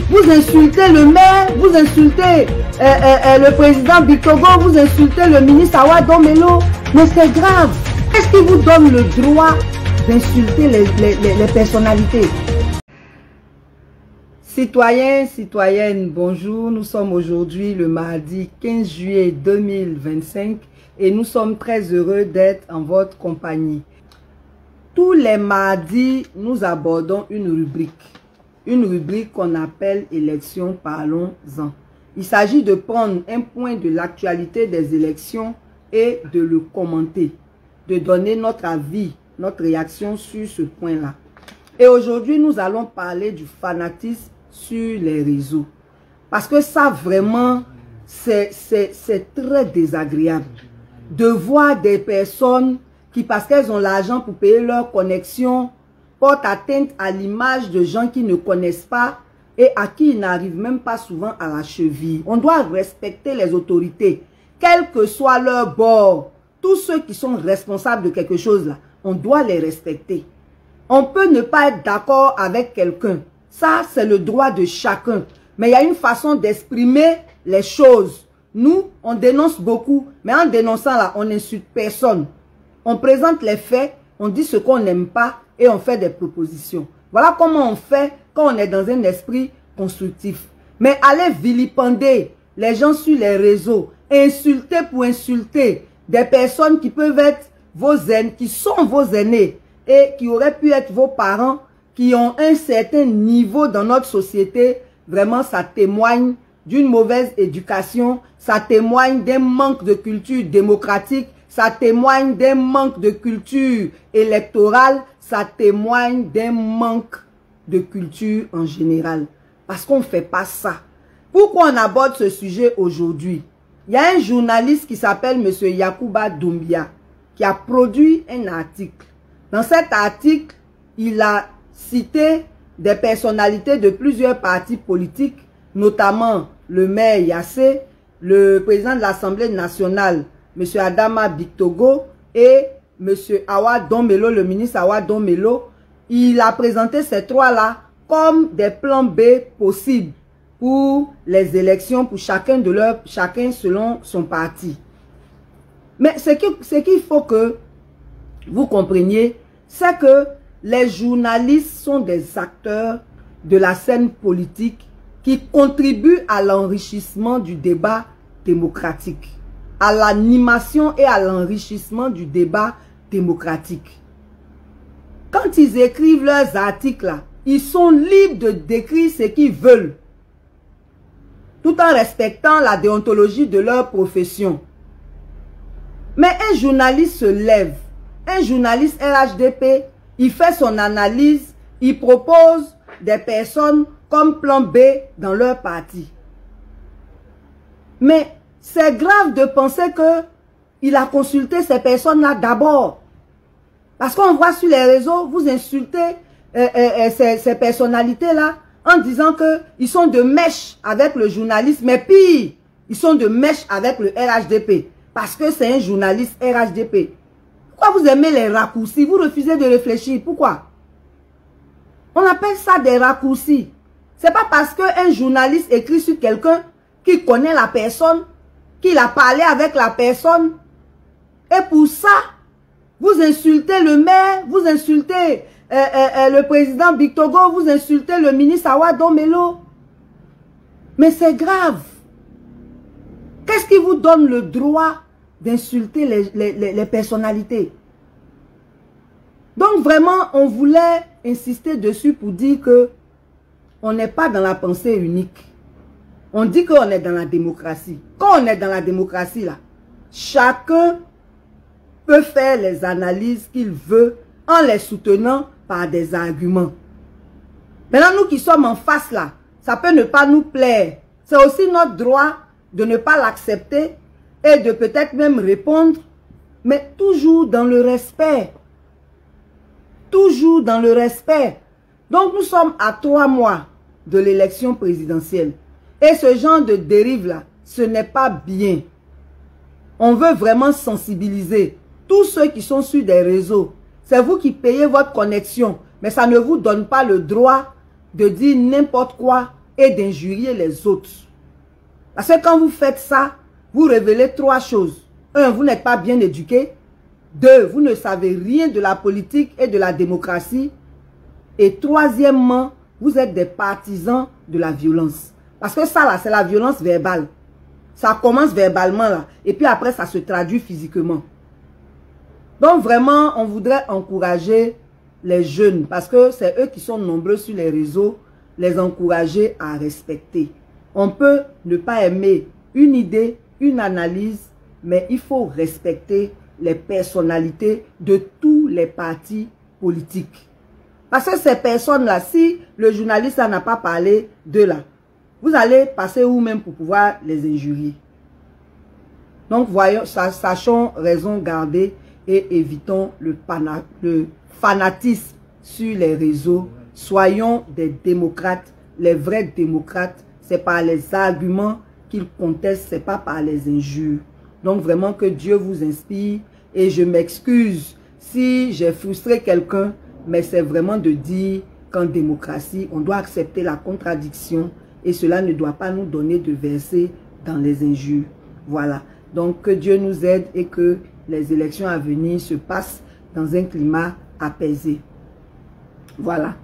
Vous insultez le maire, vous insultez le président Bictogo, vous insultez le ministre Awa Domelo. Mais c'est grave. Qu'est-ce qui vous donne le droit d'insulter les personnalités? Citoyens, citoyennes, bonjour. Nous sommes aujourd'hui le mardi 15 juillet 2025 et nous sommes très heureux d'être en votre compagnie. Tous les mardis, nous abordons une rubrique qu'on appelle élections, parlons-en. Il s'agit de prendre un point de l'actualité des élections et de le commenter, de donner notre avis, notre réaction sur ce point-là. Et aujourd'hui, nous allons parler du fanatisme sur les réseaux. Parce que ça, vraiment, c'est très désagréable de voir des personnes qui, parce qu'elles ont l'argent pour payer leur connexion, portent atteinte à l'image de gens qui ne connaissent pas et à qui ils n'arrivent même pas souvent à la cheville. On doit respecter les autorités, quel que soit leur bord. Tous ceux qui sont responsables de quelque chose là, on doit les respecter. On peut ne pas être d'accord avec quelqu'un. Ça, c'est le droit de chacun. Mais il y a une façon d'exprimer les choses. Nous, on dénonce beaucoup, mais en dénonçant là, on n'insulte personne. On présente les faits, on dit ce qu'on n'aime pas et on fait des propositions. Voilà comment on fait quand on est dans un esprit constructif. Mais allez vilipender les gens sur les réseaux, insulter pour insulter des personnes qui peuvent être vos aînés, qui sont vos aînés et qui auraient pu être vos parents, qui ont un certain niveau dans notre société, vraiment ça témoigne d'une mauvaise éducation, ça témoigne d'un manque de culture démocratique, ça témoigne d'un manque de culture électorale, ça témoigne d'un manque de culture en général. Parce qu'on ne fait pas ça. Pourquoi on aborde ce sujet aujourd'hui? Il y a un journaliste qui s'appelle M. Yacouba Doumbia qui a produit un article. Dans cet article, il a cité des personnalités de plusieurs partis politiques, notamment le maire Yassé, le président de l'Assemblée nationale, M. Adama Bictogo, et M. Awa Domelo, le ministre Awa Domelo. Il a présenté ces trois-là comme des plans B possibles pour les élections, pour chacun selon son parti. Mais ce qu'il faut que vous compreniez, c'est que les journalistes sont des acteurs de la scène politique qui contribuent à l'enrichissement du débat démocratique, à l'animation et à l'enrichissement du débat démocratique. Quand ils écrivent leurs articles, là, ils sont libres d'écrire ce qu'ils veulent, tout en respectant la déontologie de leur profession. Mais un journaliste se lève, un journaliste RHDP, il fait son analyse, il propose des personnes comme plan B dans leur parti. Mais c'est grave de penser qu'il a consulté ces personnes-là d'abord. Parce qu'on voit sur les réseaux, vous insultez ces personnalités-là en disant qu'ils sont de mèche avec le journaliste. Mais pire, ils sont de mèche avec le RHDP. Parce que c'est un journaliste RHDP. Pourquoi vous aimez les raccourcis? Vous refusez de réfléchir. Pourquoi? On appelle ça des raccourcis. C'est pas parce qu'un journaliste écrit sur quelqu'un qui connaît la personne, qu'il a parlé avec la personne. Et pour ça, vous insultez le maire, vous insultez le président Bictogo, vous insultez le ministre Awa Domelo. Mais c'est grave. Qu'est-ce qui vous donne le droit d'insulter les personnalités? Donc vraiment, on voulait insister dessus pour dire que on n'est pas dans la pensée unique. On dit qu'on est dans la démocratie. Quand on est dans la démocratie, là, chacun peut faire les analyses qu'il veut en les soutenant par des arguments. Maintenant, nous qui sommes en face, là, ça peut ne pas nous plaire. C'est aussi notre droit de ne pas l'accepter et de peut-être même répondre, mais toujours dans le respect. Toujours dans le respect. Donc, nous sommes à 3 mois de l'élection présidentielle. Et ce genre de dérive-là, ce n'est pas bien. On veut vraiment sensibiliser tous ceux qui sont sur des réseaux. C'est vous qui payez votre connexion, mais ça ne vous donne pas le droit de dire n'importe quoi et d'injurier les autres. Parce que quand vous faites ça, vous révélez 3 choses. 1, vous n'êtes pas bien éduqué. 2, vous ne savez rien de la politique et de la démocratie. Et 3e, vous êtes des partisans de la violence. Parce que ça là, c'est la violence verbale. Ça commence verbalement là. Et puis après, ça se traduit physiquement. Donc vraiment, on voudrait encourager les jeunes, parce que c'est eux qui sont nombreux sur les réseaux, les encourager à respecter. On peut ne pas aimer une idée, une analyse, mais il faut respecter les personnalités de tous les partis politiques. Parce que ces personnes-là, si le journaliste n'a pas parlé d'eux là, vous allez passer où même pour pouvoir les injurier. Donc voyons, sachons raison garder et évitons le fanatisme sur les réseaux. Soyons des démocrates. Les vrais démocrates, c'est par les arguments qu'ils contestent, c'est pas par les injures. Donc vraiment que Dieu vous inspire. Et je m'excuse si j'ai frustré quelqu'un, mais c'est vraiment de dire qu'en démocratie, on doit accepter la contradiction et cela ne doit pas nous donner de verser dans les injures. Voilà. Donc que Dieu nous aide et que les élections à venir se passent dans un climat apaisé. Voilà.